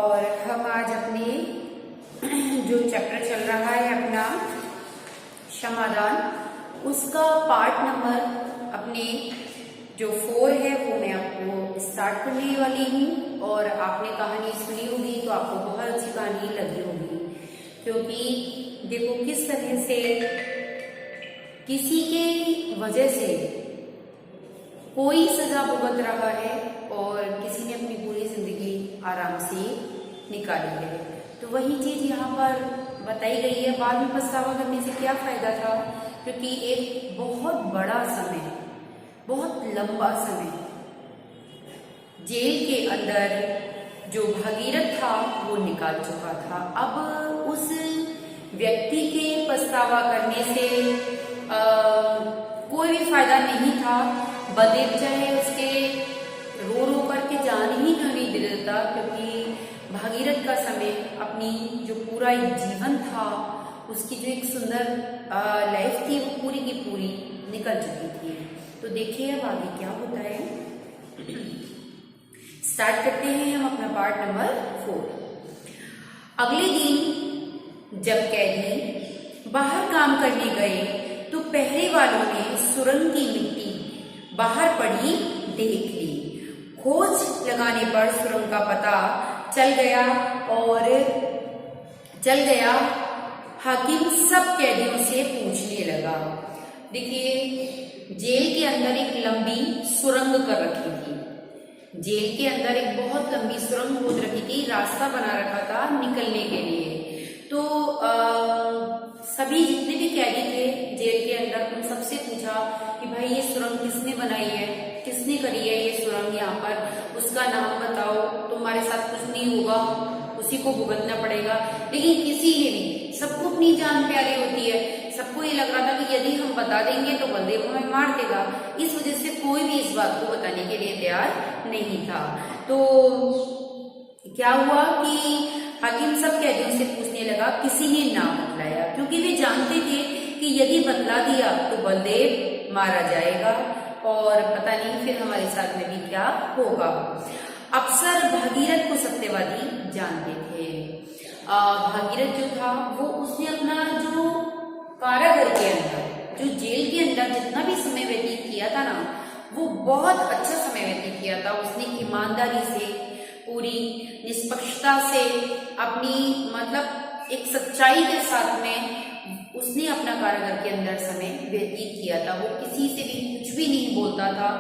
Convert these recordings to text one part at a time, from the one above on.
और हम आज अपने जो चैप्टर चल रहा है अपना क्षमादान, उसका पार्ट नंबर अपने जो 4 है वो मैं आपको स्टार्ट करने वाली हूँ। और आपने कहानी सुनी होगी तो आपको बहुत अच्छी कहानी लगी होगी, क्योंकि देखो किस तरह से किसी के वजह से कोई सजा भुगत रहा है और किसी ने अपनी पूरी जिंदगी आराम से निकाली है। तो वही चीज यहाँ पर बताई गई है। बाद में पछतावा करने से क्या फायदा था, क्योंकि एक बहुत बड़ा समय, बहुत लंबा समय जेल के अंदर जो भगीरथ था वो निकाल चुका था। अब उस व्यक्ति के पछतावा करने से कोई भी फायदा नहीं था। बलदेव चाहे उसके रो रो करके जान ही क्यों नहीं दे देता, क्योंकि भागीरथ का समय, अपनी जो पूरा एक जीवन था, उसकी जो एक सुंदर लाइफ थी वो पूरी की पूरी निकल चुकी थी। तो देखिए अब आगे क्या होता है। स्टार्ट करते हैं हम अपना पार्ट नंबर 4। अगले दिन जब कैदी बाहर काम करने गए तो पहरे वालों ने सुरंग की मिट्टी बाहर पड़ी देख ली। खोज लगाने पर सुरंग का पता चल गया। हाकिम सब कैदियों से पूछने लगा। देखिए, जेल के अंदर एक लंबी सुरंग कर रखी थी। जेल के अंदर एक बहुत लंबी सुरंग खोद रखी थी, रास्ता बना रखा था निकलने के लिए। तो सभी जितने भी कैदी थे जेल के अंदर, उन सबसे पूछा कि भाई ये सुरंग किसने बनाई है, किसने करी है ये सुरंग यहाँ पर, उसका नाम बताओ, तुम्हारे साथ कुछ नहीं होगा, उसी को भुगतना पड़ेगा। लेकिन किसी ने भी, सबको अपनी जान प्यारी होती है, सबको ये लग रहा था कि यदि हम बता देंगे तो बलदेव हमें मार देगा। इस वजह से कोई भी इस बात को बताने के लिए तैयार नहीं था। तो क्या हुआ कि हाकिम सब कैदियों से पूछने लगा, किसी ने नाम बतलाया, क्योंकि वे जानते थे कि यदि बतला दिया तो बलदेव मारा जाएगा और पता नहीं फिर हमारे साथ में भी क्या होगा। अफसर भागीरथ को सत्यवादी जानते थे। भागीरथ जो था वो उसने अपना जो कारागार के अंदर, जो जेल के अंदर जितना भी समय व्यतीत किया था ना, वो बहुत अच्छा समय व्यतीत किया था। उसने ईमानदारी से, पूरी निष्पक्षता से, अपनी मतलब एक सच्चाई के साथ में उसने अपना कारागार के अंदर समय व्यतीत किया था। वो किसी से भी कुछ भी नहीं बोलता था।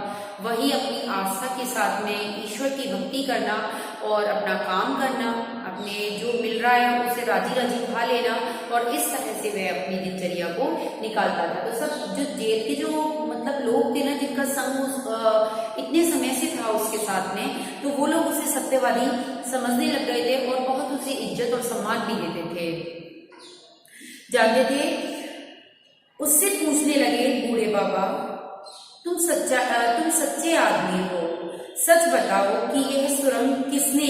वही अपनी आस्था के साथ में ईश्वर की भक्ति करना और अपना काम करना, अपने जो मिल रहा है उसे राजी राजी खा लेना, और इस तरह से वह अपनी दिनचर्या को निकालता था। तो सब जो जेल के जो मतलब लोग थे ना, जिनका संग इतने समय से था उसके साथ में, तो वो लोग उसे सत्यवादी समझने लग गए थे और बहुत उसे इज्जत और सम्मान भी देते थे, जानते थे। उससे पूछने लगे, बूढ़े बाबा तुम सच्चे आदमी हो, सच बताओ कि यह सुरंग किसने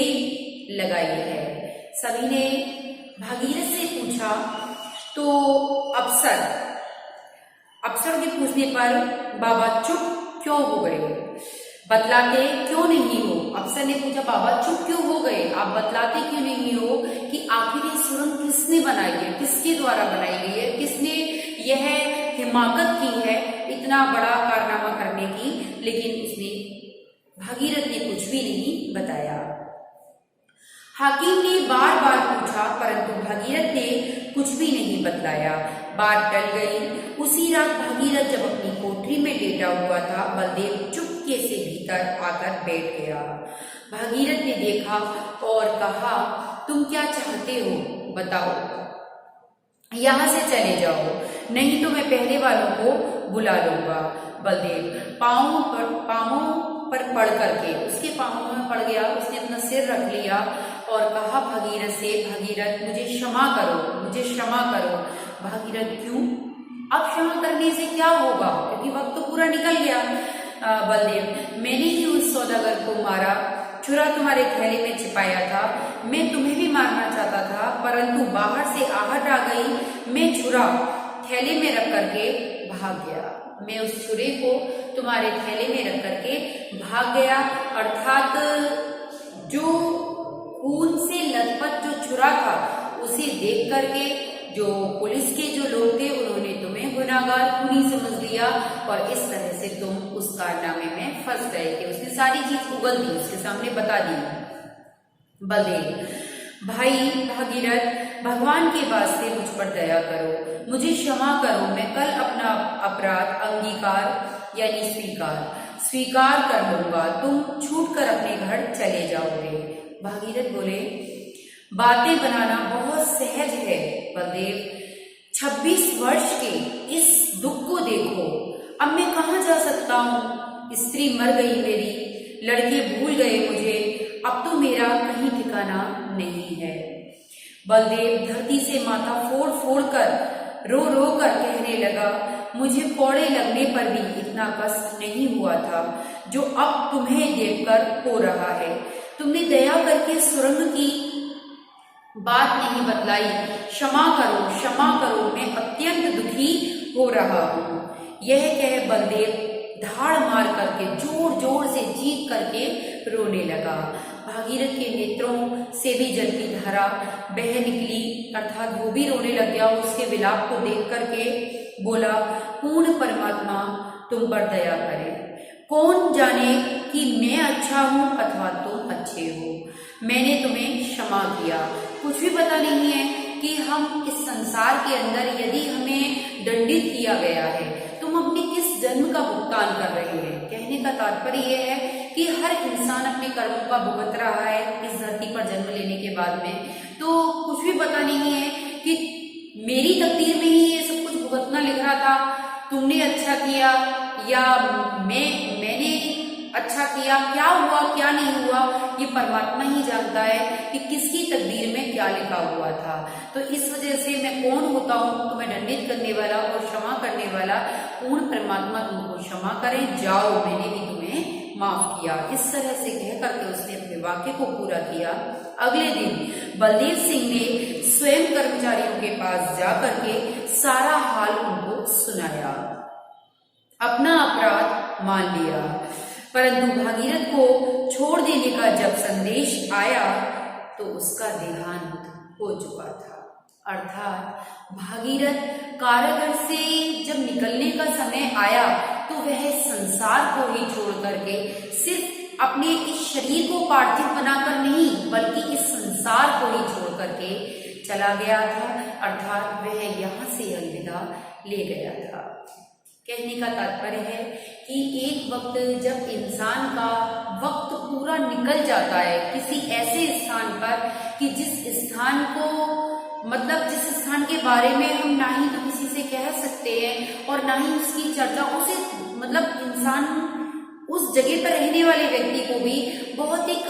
लगाई है। सभी ने भागीरथ से पूछा। तो अफसर के पूछने पर बाबा चुप क्यों हो गए, बतलाते क्यों नहीं हो। अफसर ने पूछा, बाबा चुप क्यों हो गए, आप बतलाते क्यों नहीं हो कि आखिर ये सुरंग किसने बनाई है, किसके द्वारा बनाई गई है, किसने यह हिमाकत की है इतना बड़ा कारनामा करने की। लेकिन उसने, भागीरथ ने कुछ भी नहीं बताया। हाकिम ने बार बार पूछा, परंतु भागीरथ ने कुछ भी नहीं बतलाया। बात टल गई। उसी रात भागीरथ जब अपनी कोठरी में लेटा हुआ था, बलदेव चुपके से भीतर आकर बैठ गया। भागीरथ ने देखा और कहा, तुम क्या चाहते हो बताओ, यहाँ से चले जाओ, नहीं तो मैं पहरे वालों को बुला लूंगा। बलदेव पांवों पर पड़ करके उसके पांवों में पड़ गया। उसने अपना सिर रख लिया और कहा भागीरथ से, भागीरथ मुझे क्षमा करो, मुझे क्षमा करो। भागीरथ क्यों, अब क्षमा करने से क्या होगा, क्योंकि वक्त तो पूरा निकल गया। बलदेव, मैंने ही उस सौदागर को मारा, छुरा तुम्हारे थैले में छिपाया था। मैं तुम्हें भी मारना चाहता था, परंतु बाहर से आहट आ गई। मैं छुरा थैले में रख करके भाग गया। मैं उस छुरे को तुम्हारे थैले में रख करके भाग गया। अर्थात जो खून से छुरा था उसे देख करके जो पुलिस के जो लोग थे उन्होंने तुम्हें गुनाहगार खूनी समझ लिया और इस तरह से तुम उस कारनामे में फंस गए थे। उसने सारी चीज उगल दी, उसके सामने बता दी। बलदेव, भाई भागीरथ, भगवान के वास्ते मुझ पर दया करो, मुझे क्षमा करो, मैं कल अपना अपराध अंगीकार यानी स्वीकार कर लूंगा, तुम छूट कर अपने घर चले जाओगे। भागीरथ बोले, बातें बनाना बहुत सहज है बलदेव, 26 वर्ष के इस दुख को देखो, अब मैं कहाँ जा सकता हूँ, स्त्री मर गई मेरी, लड़के भूल गए मुझे, अब तो मेरा कहीं ठिकाना नहीं है। बलदेव धरती से माथा फोड़ फोड़ कर रो रो कर कहने लगा, मुझे कोड़े लगने पर भी इतना कष्ट नहीं हुआ था जो अब तुम्हें देखकर हो रहा है। तुमने दया करके सुरंग की बात नहीं बतलाई, क्षमा करो, मैं अत्यंत दुखी हो रहा हूँ। यह कह बलदेव धाड़ मार करके जोर जोर से चीख करके रोने लगा। भागीरथ के नेत्रों से भी जल की धारा बह निकली, अर्थात वो भी रोने लग गया। उसके विलाप को देख करके बोला, पूर्ण परमात्मा तुम पर दया करे, कौन जाने कि मैं अच्छा हूँ अथवा तुम अच्छे हो, मैंने तुम्हें क्षमा किया। कुछ भी पता नहीं है कि हम इस संसार के अंदर यदि हमें दंडित किया गया है, तुम अपने किस जन्म का भुगतान कर रहे हैं। कहने का तात्पर्य यह है कि हर इंसान अपने कर्मों का भुगत रहा है इस धरती पर जन्म लेने के बाद में। तो कुछ भी पता नहीं है कि मेरी तकदीर में ही ये सब कुछ भुगतना लिख रहा था, तुमने अच्छा किया या मैंने अच्छा किया, क्या हुआ क्या नहीं हुआ ये परमात्मा ही जानता है कि किसकी तकदीर में क्या लिखा हुआ था। तो इस वजह से मैं कौन होता हूँ तुम्हें दंडित करने वाला और क्षमा करने वाला। पूर्ण परमात्मा तुमको क्षमा करे, जाओ मैंने भी तुम्हें माफ किया। इस तरह से कह करके उसने अपने वाक्य को पूरा किया। अगले दिन बलदेव सिंह ने स्वयं कर्मचारियों के पास जा करके सारा हाल उनको सुनाया, अपना अपराध मान लिया। परंतु भागीरथ को छोड़ देने का जब संदेश आया तो उसका देहांत हो चुका था। अर्थात भागीरथ कारागार से जब निकलने का समय आया तो वह संसार को ही छोड़ करके सिर्फ अपने इस शरीर को पार्थिव बनाकर नहीं बल्कि इस संसार को ही छोड़ करके चला गया था। अर्थात वह यहाँ से अलविदा ले गया था। कहने का तात्पर्य है कि एक वक्त जब इंसान का वक्त पूरा निकल जाता है किसी ऐसे स्थान पर कि जिस स्थान के बारे में हम ना ही तो किसी से कह सकते हैं और ना ही उसकी चर्चा, उसे इंसान उस जगह पर रहने वाले व्यक्ति को भी बहुत एक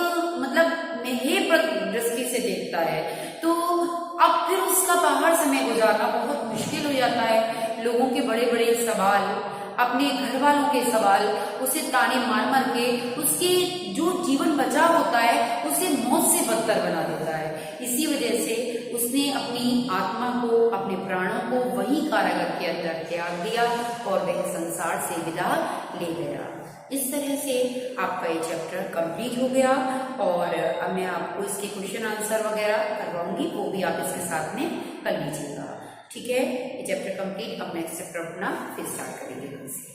हेय दृष्टि से देखता है। तो अब फिर उसका बाहर समय गुजारना बहुत मुश्किल हो जाता है। लोगों के बड़े बड़े सवाल, अपने घर वालों के सवाल, उसे ताने मार मार के उसके जो जीवन बचा होता है उसे मौत से बदतर बना देता है। इसी वजह से उसने अपनी आत्मा को, अपने प्राणों को वही कारागार के अंदर त्याग दिया और वह संसार से विदा ले गया। इस तरह से आपका ये चैप्टर कंप्लीट हो गया और अब मैं आपको इसके क्वेश्चन आंसर वगैरह करवाऊंगी, वो भी आप इसके साथ में कर लीजिएगा। ठीक है, ये चैप्टर कंप्लीट। अब नेक्स्ट चैप्टर अपना फिर स्टार्ट करेंगे कल से।